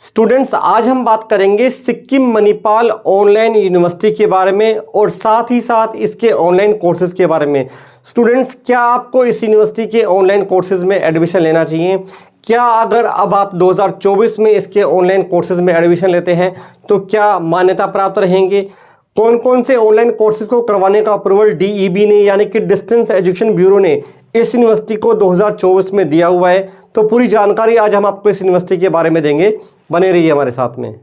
Students, आज हम बात करेंगे सिक्किम मणिपाल ऑनलाइन यूनिवर्सिटी के बारे में और साथ ही साथ इसके ऑनलाइन कोर्सेज के बारे में। स्टूडेंट्स, क्या आपको इस यूनिवर्सिटी के ऑनलाइन कोर्सेज में एडमिशन लेना चाहिए? क्या अगर अब आप 2024 में इसके ऑनलाइन कोर्सेज में एडमिशन लेते हैं तो क्या मान्यता प्राप्त रहेंगे? कौन कौन से ऑनलाइन कोर्सेज को करवाने का अप्रूवल DEB ने यानी कि डिस्टेंस एजुकेशन ब्यूरो ने इस यूनिवर्सिटी को 2024 में दिया हुआ है? तो पूरी जानकारी आज हम आपको इस यूनिवर्सिटी के बारे में देंगे। बने रहिए हमारे साथ में।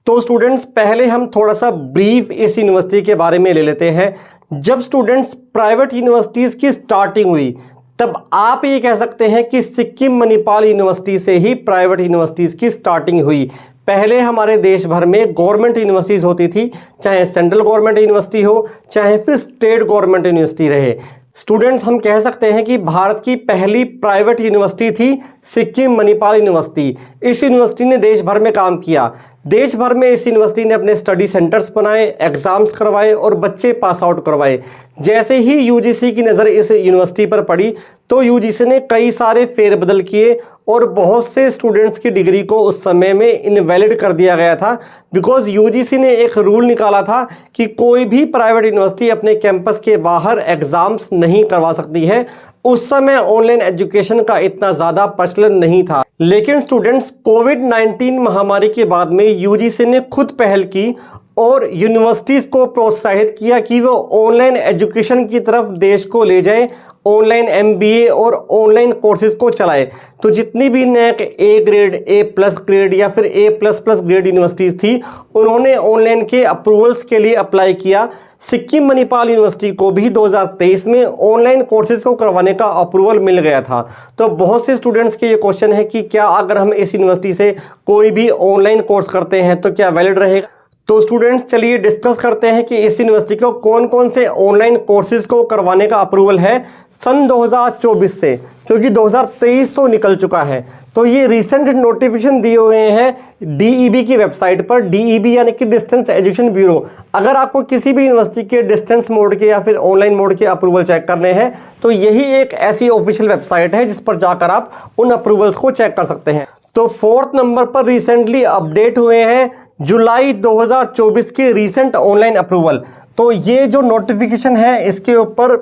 तो स्टूडेंट्स, पहले हम थोड़ा सा ब्रीफ इस यूनिवर्सिटी के बारे में ले लेते हैं। जब स्टूडेंट्स प्राइवेट यूनिवर्सिटीज़ की स्टार्टिंग हुई तब आप ये कह सकते हैं कि सिक्किम मणिपाल यूनिवर्सिटी से ही प्राइवेट यूनिवर्सिटीज़ की स्टार्टिंग हुई। पहले हमारे देश भर में गवर्नमेंट यूनिवर्सिटीज़ होती थी, चाहे सेंट्रल गवर्नमेंट यूनिवर्सिटी हो चाहे फिर स्टेट गवर्नमेंट यूनिवर्सिटी रहे। स्टूडेंट्स, हम कह सकते हैं कि भारत की पहली प्राइवेट यूनिवर्सिटी थी सिक्किम मणिपाल यूनिवर्सिटी। इस यूनिवर्सिटी ने देश भर में काम किया। देश भर में इस यूनिवर्सिटी ने अपने स्टडी सेंटर्स बनाए, एग्जाम्स करवाए और बच्चे पास आउट करवाए। जैसे ही UGC की नज़र इस यूनिवर्सिटी पर पड़ी तो UGC ने कई सारे फेरबदल किए और बहुत से स्टूडेंट्स की डिग्री को उस समय में इनवैलिड कर दिया गया था। बिकॉज UGC ने एक रूल निकाला था कि कोई भी प्राइवेट यूनिवर्सिटी अपने कैंपस के बाहर एग्जाम्स नहीं करवा सकती है। उस समय ऑनलाइन एजुकेशन का इतना ज़्यादा प्रचलन नहीं था। लेकिन स्टूडेंट्स, कोविड-19 महामारी के बाद में UGC ने खुद पहल की और यूनिवर्सिटीज़ को प्रोत्साहित किया कि वो ऑनलाइन एजुकेशन की तरफ देश को ले जाए, ऑनलाइन MBA और ऑनलाइन कोर्सेज को चलाए। तो जितनी भी NAC A grade, A+ grade या फिर A++ ग्रेड यूनिवर्सिटीज़ थी, उन्होंने ऑनलाइन के अप्रूवल्स के लिए अप्लाई किया। सिक्किम मणिपाल यूनिवर्सिटी को भी 2023 में ऑनलाइन कोर्सेज को करवाने का अप्रूवल मिल गया था। तो बहुत से स्टूडेंट्स के ये क्वेश्चन है कि क्या अगर हम इस यूनिवर्सिटी से कोई भी ऑनलाइन कोर्स करते हैं तो क्या वैलिड रहेगा? तो स्टूडेंट्स, चलिए डिस्कस करते हैं कि इस यूनिवर्सिटी को कौन कौन से ऑनलाइन कोर्सेज को करवाने का अप्रूवल है सन 2024 से, क्योंकि 2023 तो निकल चुका है। तो ये रिसेंट नोटिफिकेशन दिए हुए हैं DEB की वेबसाइट पर। DEB यानी कि डिस्टेंस एजुकेशन ब्यूरो। अगर आपको किसी भी यूनिवर्सिटी के डिस्टेंस मोड के या फिर ऑनलाइन मोड के अप्रूवल चेक करने हैं तो यही एक ऐसी ऑफिशियल वेबसाइट है जिस पर जाकर आप उन अप्रूवल्स को चेक कर सकते हैं। तो 4th नंबर पर रिसेंटली अपडेट हुए हैं जुलाई 2024 के रीसेंट ऑनलाइन अप्रूवल। तो ये जो नोटिफिकेशन है इसके ऊपर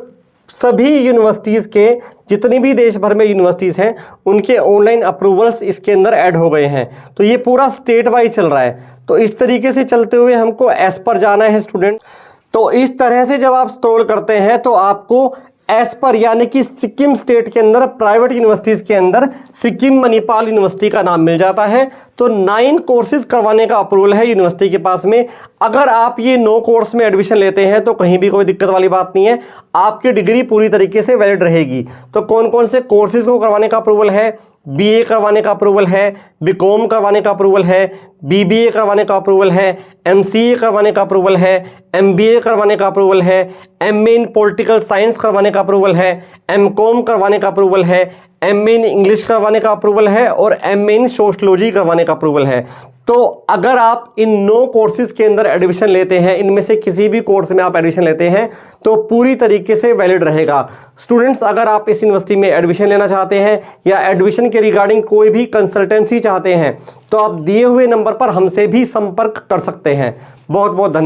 सभी यूनिवर्सिटीज़ के, जितनी भी देश भर में यूनिवर्सिटीज़ हैं, उनके ऑनलाइन अप्रूवल्स इसके अंदर ऐड हो गए हैं। तो ये पूरा स्टेट वाइज चल रहा है। तो इस तरीके से चलते हुए हमको एस पर जाना है स्टूडेंट। तो इस तरह से जब आप स्क्रॉल करते हैं तो आपको एस पर यानी कि सिक्किम स्टेट के अंदर प्राइवेट यूनिवर्सिटीज़ के अंदर सिक्किम मणिपाल यूनिवर्सिटी का नाम मिल जाता है। तो 9 कोर्सेज करवाने का अप्रूवल है यूनिवर्सिटी के पास में। अगर आप ये 9 कोर्स में एडमिशन लेते हैं तो कहीं भी कोई दिक्कत वाली बात नहीं है, आपकी डिग्री पूरी तरीके से वैलिड रहेगी। तो कौन कौन से कोर्सेज को करवाने का अप्रूवल है? BA करवाने का अप्रूवल है, BCom करवाने का अप्रूवल है, BBA करवाने का अप्रूवल है, MCA करवाने का अप्रूवल है, MBA करवाने का अप्रूवल है, MA इन पॉलिटिकल साइंस करवाने का अप्रूवल है, MCom करवाने का अप्रूवल है, MA इन इंग्लिश करवाने का अप्रूवल है और MA इन सोशलॉजी करवाने का अप्रूवल है। तो अगर आप इन 9 कोर्सेज के अंदर एडमिशन लेते हैं, इनमें से किसी भी कोर्स में आप एडमिशन लेते हैं तो पूरी तरीके से वैलिड रहेगा। स्टूडेंट्स, अगर आप इस यूनिवर्सिटी में एडमिशन लेना चाहते हैं या एडमिशन के रिगार्डिंग कोई भी कंसल्टेंसी चाहते हैं तो आप दिए हुए नंबर पर हमसे भी संपर्क कर सकते हैं। बहुत बहुत धन्यवाद।